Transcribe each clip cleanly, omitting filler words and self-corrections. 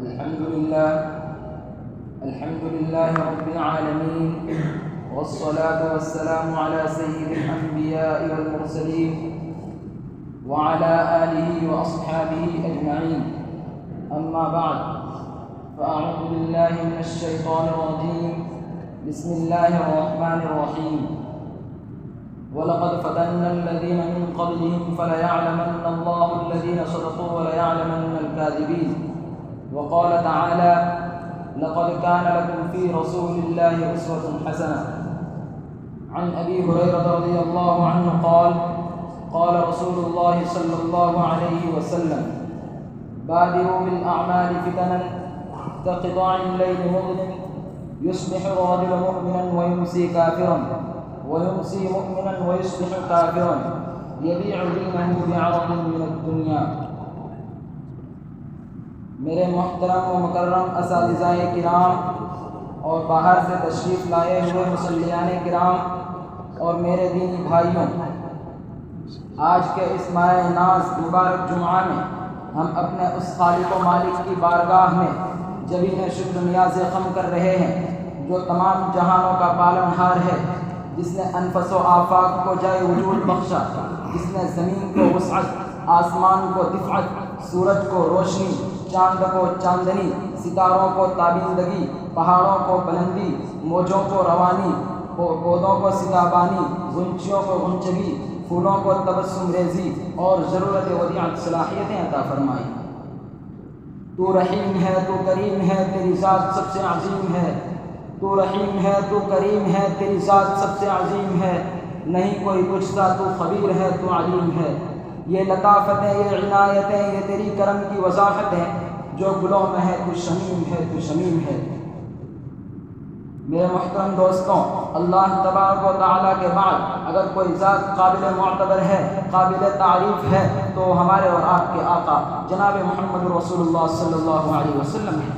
الحمد لله رب العالمين، والصلاة والسلام على سيد الأنبياء والمرسلين وعلى آله وأصحابه أجمعين. أما بعد، فأعوذ بالله من الشيطان الرجيم. بسم الله الرحمن الرحيم. وَلَقَدْ فَتَنَّا الَّذِينَ مِنْ قَبْلِهِمْ فَلَيَعْلَمَنَّ اللَّهُ الَّذِينَ صَدَقُوا وَلَيَعْلَمَنَّ الْكَاذِبِينَ. وقال تعالى: لقد كان لكم في رسول الله أسوة حسنة. عن أبي هريرة رضي الله عنه قال: قال رسول الله صلى الله عليه وسلم: بادروا بالأعمال فتنا كقطاع الليل مظلم، يصبح الرجل مؤمنا ويمسي كافرا، ويمسي مؤمنا ويصبح كافرا، يبيع دينه بعرض من الدنيا. میرے محترم و مکرم اساتذہ کرام اور باہر سے تشریف لائے ہوئے مصلیان کرام اور میرے دینی بھائیوں، آج کے اس ماہ ناز مبارک جمعہ میں ہم اپنے اس خالق و مالک کی بارگاہ میں جبین شکر نیاز خم کر رہے ہیں جو تمام جہانوں کا پالن ہار ہے، جس نے انفس و آفاق کو جائے وجود بخشا، جس نے زمین کو وسعت، آسمان کو دفعت، سورج کو روشنی، چاند کو چاندنی، ستاروں کو تابندگی، پہاڑوں کو بلندی، موجوں کو روانی، پودوں کو سیتابانی، غنچیوں کو غنچگی، پھولوں کو تبسم ریزی اور ضرورت ودیعت صلاحیتیں عطا فرمائی. تو رحیم ہے، تو کریم ہے، تیری ذات سب سے عظیم ہے. تو رحیم ہے، تو کریم ہے، تیری ذات سب سے عظیم ہے. نہیں کوئی پوچھتا، تو خبیر ہے، تو علیم ہے. یہ لطافتیں، یہ عنایتیں، یہ تیری کرم کی وضاحتیں، جو گلوں میں ہے تو شمیم ہے، تو شمیم ہے. میرے محترم دوستوں، اللہ تبارک و تعالیٰ کے بعد اگر کوئی ذات قابل معتبر ہے، قابل تعریف ہے، تو ہمارے اور آپ کے آقا جناب محمد رسول اللہ صلی اللہ علیہ وسلم ہے.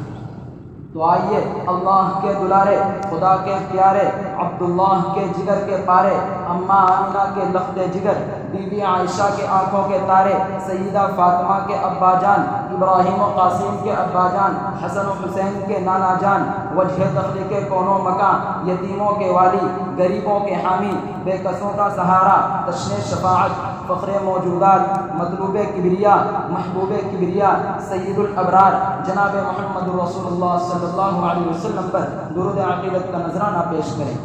تو آئیے اللہ کے دلارے، خدا کے پیارے، عبداللہ کے جگر کے پارے، اماں آمنہ کے لخت جگر، بی بی عائشہ کے آنکھوں کے تارے، سیدہ فاطمہ کے ابا جان، ابراہیم و قاسم کے ابا جان، حسن و حسین کے نانا جان، وجہ تخلیق کونوں مکان، یتیموں کے والی، غریبوں کے حامی، بے کسوں کا سہارا، تشنِ شفاعت، فخر موجودات، مطلوب کبریا، محبوب کبریا، سید الابرار جناب محمد رسول اللہ صلی اللہ علیہ وسلم پر درود عقیدت کا نذرانہ پیش کریں.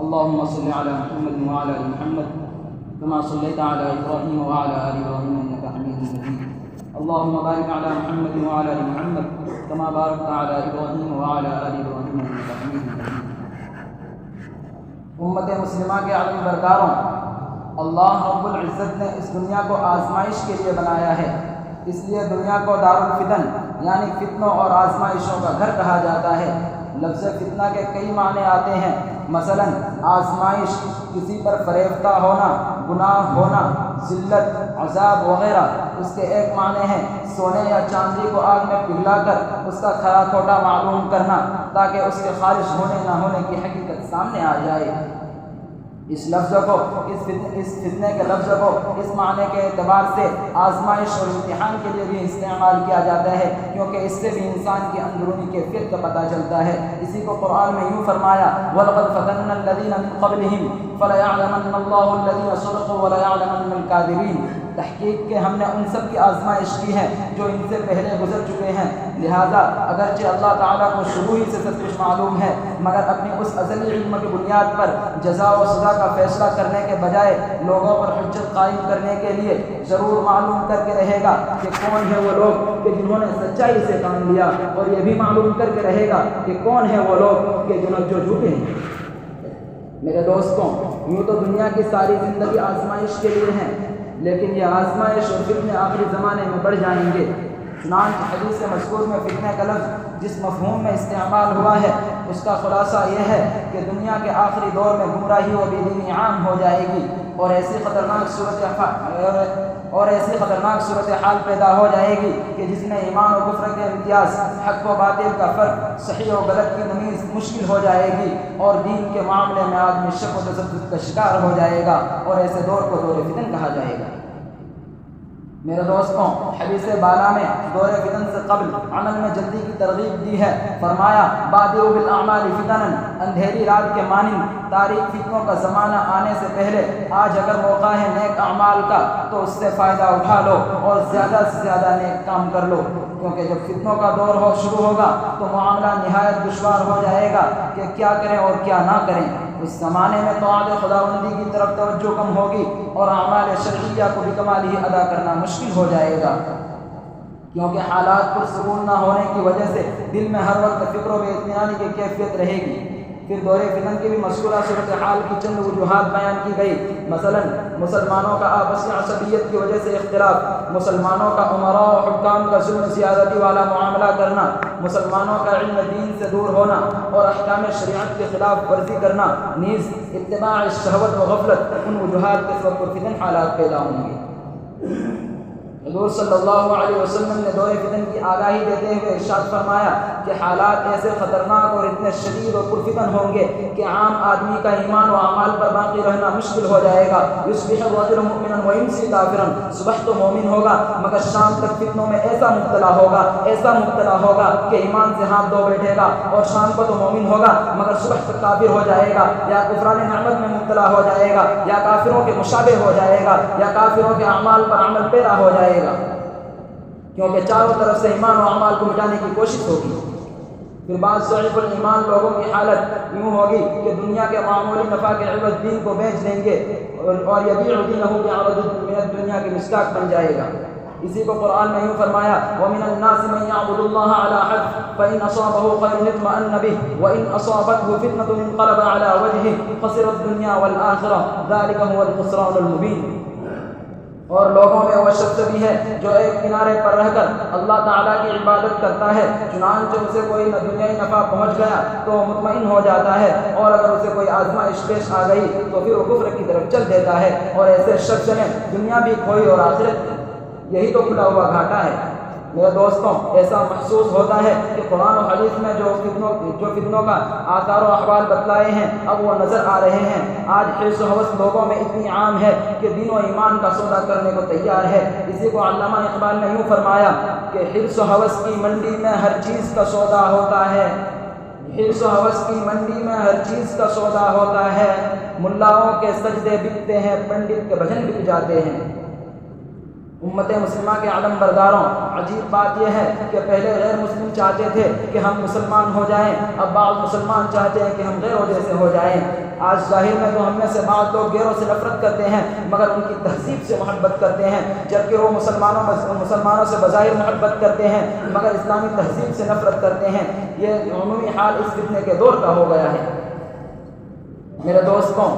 اللہم صلی علی محمد وعلی آل محمد كما صليت على إبراهيم وعلى آل إبراهيم إنك حميد مجيد. اللهم بارك على محمد وعلى آل محمد كما باركت على إبراهيم وعلى آل إبراهيم إنك حميد مجيد. امت مسلمہ کے عالم برداروں، اللہ رب العزت نے اس دنیا کو آزمائش کے لیے بنایا ہے. اس لیے دنیا کو دارالفتن یعنی فتنوں اور آزمائشوں کا گھر کہا جاتا ہے. لفظ فتنہ کے کئی معنی آتے ہیں. مثلا آزمائش، کسی پر فریفتہ ہونا، گناہ ہونا، ذلت، عذاب وغیرہ. اس کے ایک معنی ہے سونے یا چاندی کو آگ میں پگھلا کر اس کا کھرا کھوٹا معلوم کرنا تاکہ اس کے خارج ہونے نہ ہونے کی حقیقت سامنے آ جائے. اس لفظ کو، اس فتنے کے لفظ کو اس معنی کے اعتبار سے آزمائش اور امتحان کے لیے بھی استعمال کیا جاتا ہے، کیونکہ اس سے بھی انسان کی اندرونی کیفیت کا پتہ چلتا ہے. اسی کو قرآن میں یوں فرمایا: وَلَقَدْ فَتَنَّا الَّذِينَ مِنْ قَبْلِهِمْ فَلَيَعْلَمَنَّ اللَّهُ الَّذِينَ صَدَقُوا وَلَيَعْلَمَنَّ الْكَاذِبِينَ. تحقیق کہ ہم نے ان سب کی آزمائش کی ہے جو ان سے پہلے گزر چکے ہیں. لہذا اگرچہ اللہ تعالیٰ کو شروع ہی سے سب کچھ معلوم ہے، مگر اپنی اس ازلی علم کی بنیاد پر جزا و سزا کا فیصلہ کرنے کے بجائے لوگوں پر حجت قائم کرنے کے لیے ضرور معلوم کر کے رہے گا کہ کون ہے وہ لوگ کہ جنہوں نے سچائی سے کام لیا، اور یہ بھی معلوم کر کے رہے گا کہ کون ہے وہ لوگ کہ جو جھوٹے ہیں. میرے دوستوں، یوں تو دنیا کی ساری زندگی آزمائش کے لیے ہیں، لیکن یہ آزمائش اور فتنے آخری زمانے میں بڑھ جائیں گے. چنانچہ حدیث مذکور میں فتنے کا لفظ جس مفہوم میں استعمال ہوا ہے اس کا خلاصہ یہ ہے کہ دنیا کے آخری دور میں گمراہی و بے دینی عام ہو جائے گی، اور ایسی خطرناک صورتحال پیدا ہو جائے گی کہ جس میں ایمان و کفر کے امتیاز، حق و باطل کا فرق، صحیح و غلط کی تمیز مشکل ہو جائے گی، اور دین کے معاملے میں آدمی شک و تذبذب کا شکار ہو جائے گا، اور ایسے دور کو دور فتن کہا جائے گا. میرے دوستوں، حدیث بالا میں دور فتن سے قبل عمل میں جلدی کی ترغیب دی ہے۔ فرمایا بادروا بالاعمال فتنا، اندھیری رات کے مانند تاریک فتنوں کا زمانہ آنے سے پہلے آج اگر موقع ہے نیک اعمال کا تو اس سے فائدہ اٹھا لو اور زیادہ سے زیادہ نیک کام کر لو، کیونکہ جب فتنوں کا دور شروع ہوگا تو معاملہ نہایت دشوار ہو جائے گا کہ کیا کریں اور کیا نہ کریں۔ اس زمانے میں طاعت خداوندی کی طرف توجہ کم ہوگی اور اعمال شرعیہ کو بکمال ہی ادا کرنا مشکل ہو جائے گا، کیونکہ حالات پر سکون نہ ہونے کی وجہ سے دل میں ہر وقت فکر و بے اطمینانی کی کیفیت رہے گی۔ پھر دور فتن کی بھی مذکورہ صورتحال کی چند وجوہات بیان کی گئی، مثلا مسلمانوں کا آپسی عصبیت کی وجہ سے اختلاف، مسلمانوں کا امراء و حکام کا ظلم زیادتی والا معاملہ کرنا، مسلمانوں کا علم دین سے دور ہونا اور احکام شریعت کے خلاف ورزی کرنا، نیز اتباع شہوت و غفلت، ان وجوہات کے سبب پرفتن حالات پیدا ہوں گے۔ حضور صلی اللہ علیہ وسلم نے دور فتن کی آگاہی دیتے ہوئے ارشاد فرمایا کہ حالات ایسے خطرناک اور اتنے شدید اور پرفتن ہوں گے کہ عام آدمی کا ایمان و اعمال پر باقی رہنا مشکل ہو جائے گا۔ یصبح الرجل مؤمنا ویمسی کافرا، صبح تو مومن ہوگا مگر شام تک فتنوں میں ایسا مبتلا ہوگا کہ ایمان سے ہاتھ دھو بیٹھے گا، اور شام کو تو مومن ہوگا مگر صبح تک کافر ہو جائے گا، یا کفران نعمت میں مبتلا ہو جائے گا، یا کافروں کے مشابہ ہو جائے گا، یا کافروں کے اعمال پر عمل پیرا ہو جائے گا، کیونکہ چاروں طرف سے ایمان و اعمال کو مٹانے کی کوشش ہوگی۔ پھر بعض ضعیف الایمان لوگوں کی حالت یوں ہوگی کہ دنیا کے معمولی نفع کے عوض دین کو بیچ دیں گے اور یبیع دینہ بعرض من الدنیا کی مصداق بن جائے گا۔ اسی کو قرآن میں یوں فرمایا وَمِنَ النَّاسِ مَن يَعْبُدُ اللَّهَ عَلَى حَرْفٍ فَإِنْ أَصَابَهُ خَيْرٌ اطْمَأَنَّ بِهِ وَإِنْ أَصَابَتْهُ فِتْنَةٌ انقلب عَلَى وَجْهِهِ خَسِرَ الدُّنْيَا وَالْآخِرَةَ ذَلِكَ هُوَ الْخُسْرَانُ الْمُبِينُ۔ اور لوگوں میں وہ شخص بھی ہے جو ایک کنارے پر رہ کر اللہ تعالیٰ کی عبادت کرتا ہے، چنانچہ اسے کوئی دنیائی نفع پہنچ گیا تو وہ مطمئن ہو جاتا ہے، اور اگر اسے کوئی آزمائش پیش آ گئی تو پھر وہ کفر کی طرف چل دیتا ہے، اور ایسے شخص نے دنیا بھی کھوئی اور آخرت، یہی تو کھلا ہوا گھاٹا ہے۔ میرے دوستوں، ایسا محسوس ہوتا ہے کہ قرآن و حدیث میں جو فتنوں کا آثار و احوال بتلائے ہیں اب وہ نظر آ رہے ہیں۔ آج حرص و ہوس لوگوں میں اتنی عام ہے کہ دین و ایمان کا سودا کرنے کو تیار ہے۔ اسی کو علامہ اقبال نے یوں فرمایا کہ حرص و ہوس کی منڈی میں ہر چیز کا سودا ہوتا ہے، حرص و ہوس کی منڈی میں ہر چیز کا سودا ہوتا ہے، ملاؤں کے سجدے بکتے ہیں، پنڈت کے بھجن بک جاتے ہیں۔ امت مسلمہ کے علم برداروں، عجیب بات یہ ہے کہ پہلے غیر مسلم چاہتے تھے کہ ہم مسلمان ہو جائیں، اب بعض مسلمان چاہتے ہیں کہ ہم غیروں جیسے ہو جائیں۔ آج ظاہر میں تو ہم میں سے بعض لوگ غیروں سے نفرت کرتے ہیں مگر ان کی تہذیب سے محبت کرتے ہیں، جبکہ وہ مسلمانوں سے بظاہر محبت کرتے ہیں مگر اسلامی تہذیب سے نفرت کرتے ہیں۔ یہ عمومی حال اس فتنے کے دور کا ہو گیا ہے۔ میرے دوستوں،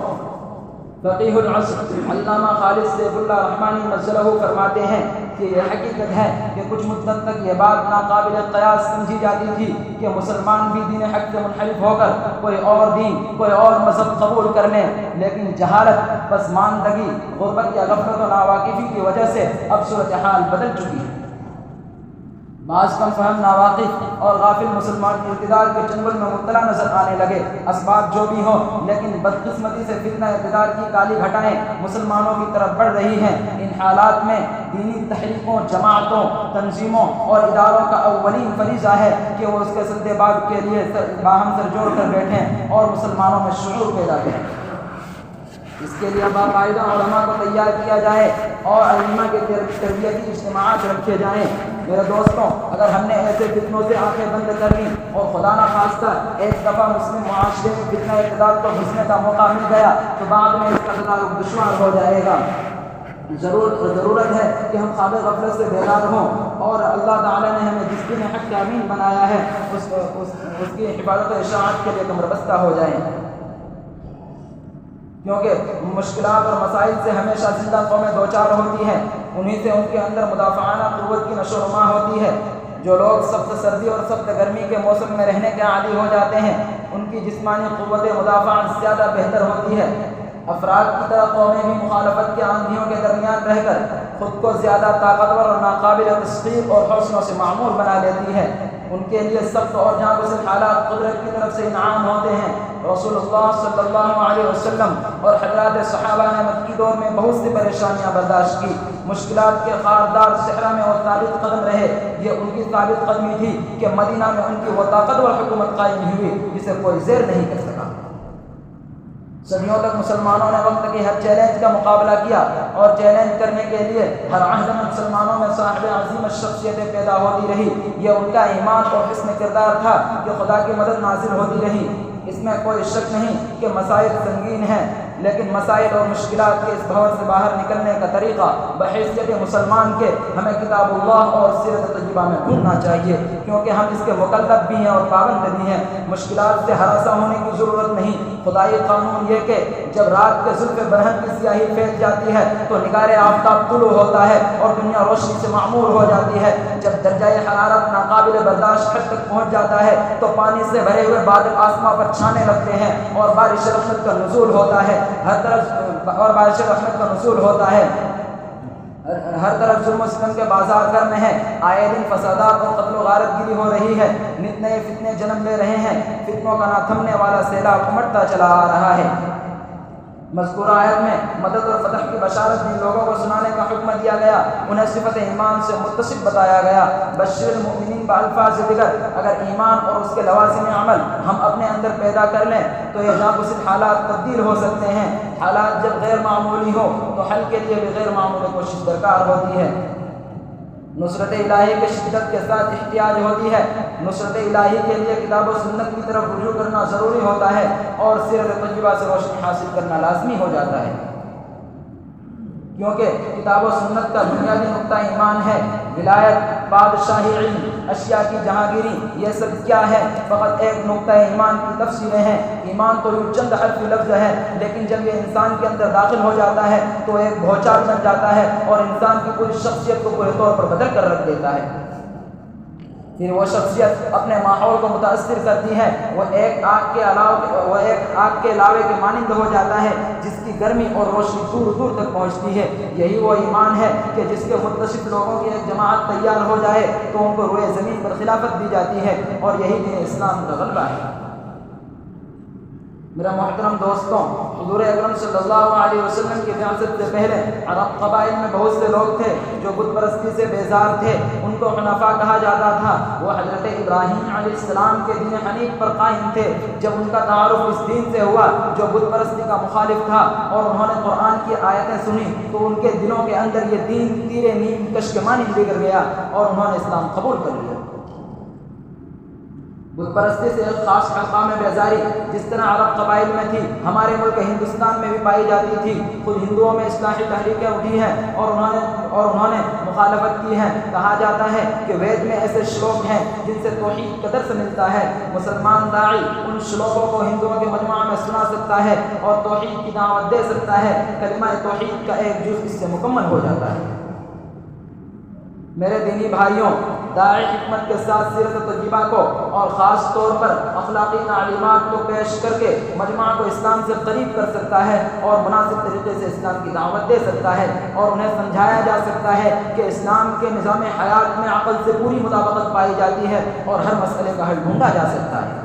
فقیہ العصر علامہ خالد سیف اللہ رحمانی مجلہ فرماتے ہیں کہ یہ حقیقت ہے کہ کچھ مدت تک یہ بات ناقابل قیاس سمجھی جاتی تھی کہ مسلمان بھی دین حق سے منحرف ہو کر کوئی اور دین، کوئی اور مذہب قبول کر لیں، لیکن جہالت، پسماندگی، غربت یا غفلت و ناواقفی کی وجہ سے اب صورتحال بدل چکی ہے۔ بعض کم فہم، ناواقف اور غافل مسلمان ارتداد کے چنگل میں مبتلا نظر آنے لگے۔ اسباب جو بھی ہوں، لیکن بدقسمتی سے فتنہ ارتداد کی کالی گھٹائیں مسلمانوں کی طرف بڑھ رہی ہیں۔ ان حالات میں دینی تحریکوں، جماعتوں، تنظیموں اور اداروں کا اولین فریضہ ہے کہ وہ اس کے سد باب کے لیے باہم سر جوڑ کر بیٹھیں اور مسلمانوں میں شعور پیدا کریں۔ اس کے لیے باقاعدہ علماء کو تیار کیا جائے اور علماء کے تربیتی اجتماعات رکھے جائیں۔ میرے دوستوں، اگر ہم نے ایسے فتنوں سے آنکھیں بند کر لیں اور خدا نہ خواستہ ایک دفعہ مسلم معاشرے میں فتنہ ارتداد کو گھسنے کا موقع مل گیا تو بعد میں اس کا تدارک دشوار ہو جائے گا۔ ضرورت ہے کہ ہم خواب غفلت سے بیدار ہوں اور اللہ تعالیٰ نے ہمیں جس دین حق کا امین بنایا ہے اس کی حفاظت و اشاعت کے لیے کمر بستہ ہو جائیں، کیونکہ مشکلات اور مسائل سے ہمیشہ زندہ قومیں دوچار ہوتی ہیں، انہی سے ان کے اندر مدافعانہ قوت کی نشو و نما ہوتی ہے۔ جو لوگ سخت سردی اور سخت گرمی کے موسم میں رہنے کے عادی ہو جاتے ہیں ان کی جسمانی قوت مدافعت زیادہ بہتر ہوتی ہے۔ افراد کی طرح قومیں بھی مخالفت کے آندھیوں کے درمیان رہ کر خود کو زیادہ طاقتور اور ناقابل تسخیر اور حوصلوں سے معمور بنا لیتی ہے۔ ان کے لیے سخت اور جاں گزر حالات قدرت کی طرف سے انعام ہوتے ہیں۔ رسول اللہ صلی اللہ علیہ وسلم اور حضرات صحابہ نے مکی دور میں بہت سی پریشانیاں برداشت کی، مشکلات کے خاردار صحرا میں وہ ثابت قدم رہے۔ یہ ان کی ثابت قدمی تھی کہ مدینہ میں ان کی وہ طاقتور حکومت قائم ہوئی جسے کوئی زیر نہیں کر سکا۔ صدیوں تک مسلمانوں نے وقت کے ہر چیلنج کا مقابلہ کیا، اور چیلنج کرنے کے لیے ہر عہد میں مسلمانوں میں صاحب عظیم شخصیتیں پیدا ہوتی رہی۔ یہ ان کا ایمان اور حسن کردار تھا کہ خدا کی مدد نازل ہوتی رہی۔ اس میں کوئی شک نہیں کہ مسائل سنگین ہیں، لیکن مسائل اور مشکلات کے اس بھور سے باہر نکلنے کا طریقہ بحیثیت مسلمان کے ہمیں کتاب اللہ اور سیرت طیبہ میں ڈھونڈنا چاہیے، کیونکہ ہم اس کے مکلف بھی ہیں اور پابند بھی ہیں۔ مشکلات سے ہراساں ہونے کی ضرورت نہیں۔ خدائی قانون یہ کہ جب رات کے زلف برہن کی سیاہی پھیل جاتی ہے تو نگار آفتاب طلوع ہوتا ہے اور دنیا روشنی سے معمور ہو جاتی ہے۔ جب درجہ حرارت ناقابل برداشت حد تک پہنچ جاتا ہے تو پانی سے بھرے ہوئے بادل آسمان پر چھانے لگتے ہیں اور بارش رحمت کا نزول ہوتا ہے۔ ہر طرف ظلم و ستم کے بازار گرم ہیں، آئے دن فسادات اور قتل و غارت گیری ہو رہی ہے، نت نئے فتنے جنم لے رہے ہیں، فتنوں کا نہ تھمنے والا سیلاب امٹتا چلا آ رہا ہے۔ مذکورہ آیت میں مدد اور فتح کی بشارت جن لوگوں کو سنانے کا حکم دیا گیا انہیں صفت ایمان سے متصف بتایا گیا۔ بشر المؤمنین بالفاظ دیگر، اگر ایمان اور اس کے لوازم عمل ہم اپنے اندر پیدا کر لیں تو یہ ناگزیر حالات تبدیل ہو سکتے ہیں۔ حالات جب غیر معمولی ہو تو حل کے لیے بھی غیر معمولی کوشش درکار ہوتی ہے۔ نصرت الہی کی شدت کے ساتھ احتیاج ہوتی ہے۔ نصرت الہی کے لیے کتاب و سنت کی طرف رجوع کرنا ضروری ہوتا ہے اور سیرت طیبہ سے روشنی حاصل کرنا لازمی ہو جاتا ہے، کیونکہ کتاب و سنت کا بنیادی نقطہ ایمان ہے۔ ولایت، بادشاہی، علم، اشیاء کی جہانگیری، یہ سب کیا ہے؟ فقط ایک نقطہ ایمان کی تفسیریں ہیں۔ ایمان تو یہ چند حرفی لفظ ہے، لیکن جب یہ انسان کے اندر داخل ہو جاتا ہے تو ایک بھوچال بن جاتا ہے اور انسان کی پوری شخصیت کو پورے طور پر بدل کر رکھ دیتا ہے۔ پھر وہ شخصیت اپنے ماحول کو متاثر کرتی ہے، وہ ایک آگ کے علاوے کے مانند ہو جاتا ہے جس کی گرمی اور روشنی دور دور تک پہنچتی ہے۔ یہی وہ ایمان ہے کہ جس کے متصف لوگوں کی ایک جماعت تیار ہو جائے تو ان کو روئے زمین پر خلافت دی جاتی ہے، اور یہی دین اسلام کا غلبہ ہے۔ میرا محترم دوستوں، حضور اکرم صلی اللہ علیہ وسلم کی بعثت سے پہلے عرب قبائل میں بہت سے لوگ تھے جو بت پرستی سے بیزار تھے، ان کو حنفاء کہا جاتا تھا۔ وہ حضرت ابراہیم علیہ السلام کے دین حنیف پر قائم تھے۔ جب ان کا تعارف اس دین سے ہوا جو بت پرستی کا مخالف تھا اور انہوں نے قرآن کی آیتیں سنی تو ان کے دلوں کے اندر یہ دین تیرے نیم کش کے مانند بگڑ گیا اور انہوں نے اسلام قبول کر لیا۔ بت پرستی سے ایک خاص حلقہ میں بیزاری جس طرح عرب قبائل میں تھی ہمارے ملک ہندوستان میں بھی پائی جاتی تھی۔ خود ہندوؤں میں اصلاحی تحریکیں اٹھی ہیں اور انہوں نے مخالفت کی ہے۔ کہا جاتا ہے کہ وید میں ایسے شلوک ہیں جن سے توحید کا درس ملتا ہے۔ مسلمان داعی ان شلوکوں کو ہندوؤں کے مجمع میں سنا سکتا ہے اور توحید کی دعوت دے سکتا ہے۔ کلمہ توحید کا ایک جز اس سے مکمل ہو جاتا ہے۔ میرے دینی بھائیوں، داعی حکمت کے ساتھ سیرت طیبہ کو اور خاص طور پر اخلاقی تعلیمات کو پیش کر کے مجمع کو اسلام سے قریب کر سکتا ہے اور مناسب طریقے سے اسلام کی دعوت دے سکتا ہے، اور انہیں سمجھایا جا سکتا ہے کہ اسلام کے نظام حیات میں عقل سے پوری مطابقت پائی جاتی ہے اور ہر مسئلے کا حل ڈھونڈا جا سکتا ہے۔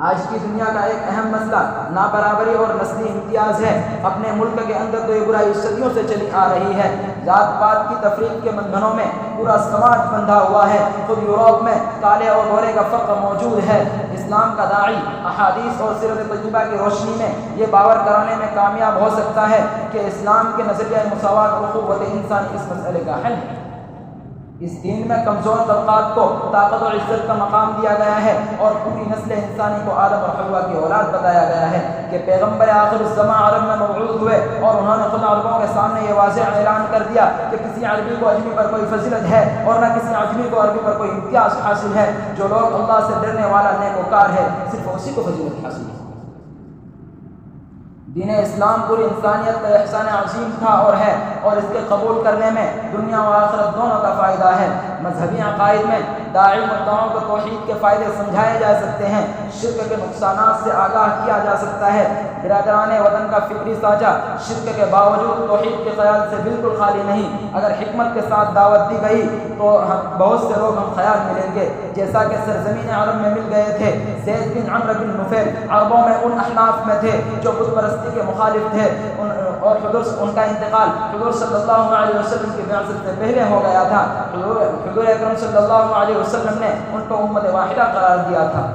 آج کی دنیا کا ایک اہم مسئلہ نابرابری اور نسلی امتیاز ہے۔ اپنے ملک کے اندر تو یہ برائی صدیوں سے چلی آ رہی ہے۔ ذات پات کی تفریق کے بندھنوں میں پورا سماج بندھا ہوا ہے۔ خود یورپ میں کالے اور گورے کا فرق موجود ہے۔ اسلام کا داعی احادیث اور سیرت طیبہ کی روشنی میں یہ باور کرانے میں کامیاب ہو سکتا ہے کہ اسلام کے نظریہ مساوات اور اخوت انسانی اس مسئلے کا حل ہے۔ اس دین میں کمزور طبقات کو طاقت اور عزت کا مقام دیا گیا ہے اور پوری نسل انسانی کو آدم اور حوا کی اولاد بتایا گیا ہے کہ پیغمبر آخر الزمان عرب میں مبعوث ہوئے اور انہوں نے خود عربوں کے سامنے یہ واضح اعلان کر دیا کہ کسی عربی کو اجمی پر کوئی فضیلت ہے اور نہ کسی اجمی کو عربی پر کوئی امتیاز حاصل ہے۔ جو لوگ اللہ سے ڈرنے والا نیکوکار ہے صرف اسی کو فضیلت حاصل ہے۔ دین اسلام پوری انسانیت کا احسان عظیم تھا اور ہے، اور اس کے قبول کرنے میں دنیا و آخرت دونوں کا فائدہ ہے۔ مذہبی عقائد میں داعی مدعوں کو توحید کے فائدے سمجھائے جا سکتے ہیں، شرک کے نقصانات سے آگاہ کیا جا سکتا ہے۔ برادران وطن کا فکری سانچہ شرک کے باوجود توحید کے خیال سے بالکل خالی نہیں۔ اگر حکمت کے ساتھ دعوت دی گئی تو بہت سے لوگ ہم خیال ملیں گے، جیسا کہ سرزمین عرب میں مل گئے تھے۔ زید بن عمرو بن نفیل عربوں میں ان احناف میں تھے جو بت پرستی کے مخالف تھے، اور ان کا انتقال حضور صلی اللہ علیہ وسلم کی بعثت سے پہلے ہو گیا تھا۔ حضور اکرم صلی اللہ علیہ وسلم نے ان کو امت واحدہ قرار دیا تھا۔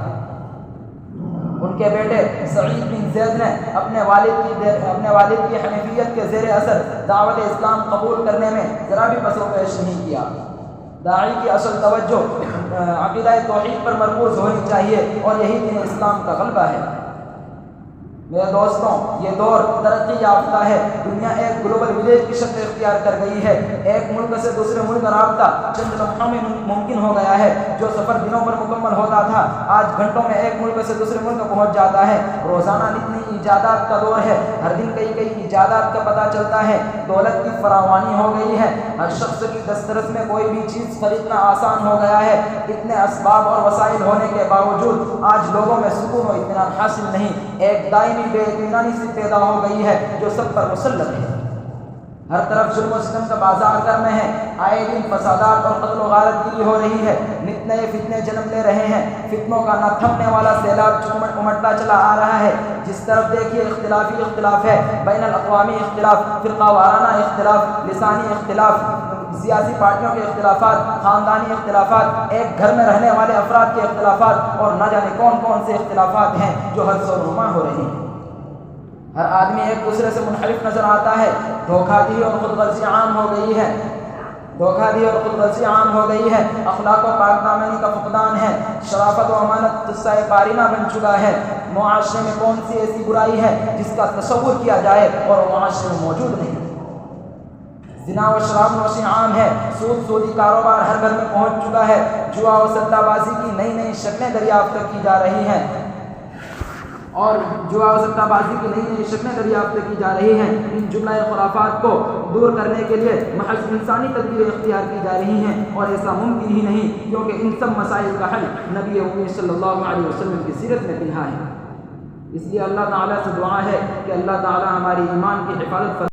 ان کے بیٹے سعید بن زید نے اپنے والد کی حنیفیت کے زیر اثر دعوت اسلام قبول کرنے میں ذرا بھی پس و پیش نہیں کیا۔ داعی کی اصل توجہ عقیدہ توحید پر مرکوز ہونی چاہیے، اور یہی دین اسلام کا غلبہ ہے۔ میرے دوستوں، یہ دور ترقی یافتہ ہے۔ دنیا ایک گلوبل ولیج کی شکل اختیار کر گئی ہے۔ ایک ملک سے دوسرے ملک کا رابطہ چند لمحوں میں ممکن ہو گیا ہے۔ جو سفر دنوں پر مکمل ہوتا تھا، آج گھنٹوں میں ایک ملک سے دوسرے ملک پہنچ جاتا ہے۔ روزانہ نئی نئی ایجادات کا دور ہے، ہر دن کئی ایجادات کا پتہ چلتا ہے۔ دولت کی فراوانی ہو گئی ہے، ہر شخص کی دسترس میں کوئی بھی چیز خریدنا آسان ہو گیا ہے۔ اتنے اسباب اور وسائل ہونے کے باوجود آج لوگوں میں سکون و اطمینان حاصل نہیں، ایک دائمی بے اطمینانی سی پیدا ہو گئی ہے جو سب پر مسلط ہے۔ ہر طرف ظلم و ستم کا بازار گرم ہے، آئے دن فسادات اور قتل و غارت گیری ہو رہی ہے، نت نئے فتنے جنم لے رہے ہیں۔ فتنوں کا نہ تھمنے والا سیلاب امٹتا چلا آ رہا ہے۔ جس طرف دیکھیے اختلافی اختلاف ہے، بین الاقوامی اختلاف، فرقہ وارانہ اختلاف، لسانی اختلاف، سیاسی پارٹیوں کے اختلافات، خاندانی اختلافات، ایک گھر میں رہنے والے افراد کے اختلافات، اور نہ جانے کون کون سے اختلافات ہیں جو ہر سو نما ہو رہے ہیں۔ ہر آدمی ایک دوسرے سے منحرف نظر آتا ہے۔ دھوکہ دہی اور خود غرضی عام ہو گئی ہے۔ اخلاق و پاک دامنی کا فقدان ہے۔ شرافت و امانت قصہ قارینہ بن چکا ہے۔ معاشرے میں کون سی ایسی برائی ہے جس کا تصور کیا جائے اور وہ معاشرے میں موجود نہیں؟ زنا و شراب نوشی عام ہے۔ سودی کاروبار ہر گھر میں پہنچ چکا ہے۔ جوا و سٹہ بازی کی نئی نئی شکلیں دریافت کی جا رہی ہیں، ان جملہ خرافات کو دور کرنے کے لیے محض انسانی تدبیریں اختیار کی جا رہی ہیں، اور ایسا ممکن ہی نہیں، کیونکہ ان سب مسائل کا حل نبی امین صلی اللہ علیہ وسلم کی سیرت میں پنہا ہے۔ اس لیے اللہ تعالیٰ سے دعا ہے کہ اللہ تعالیٰ ہماری ایمان کی حفاظت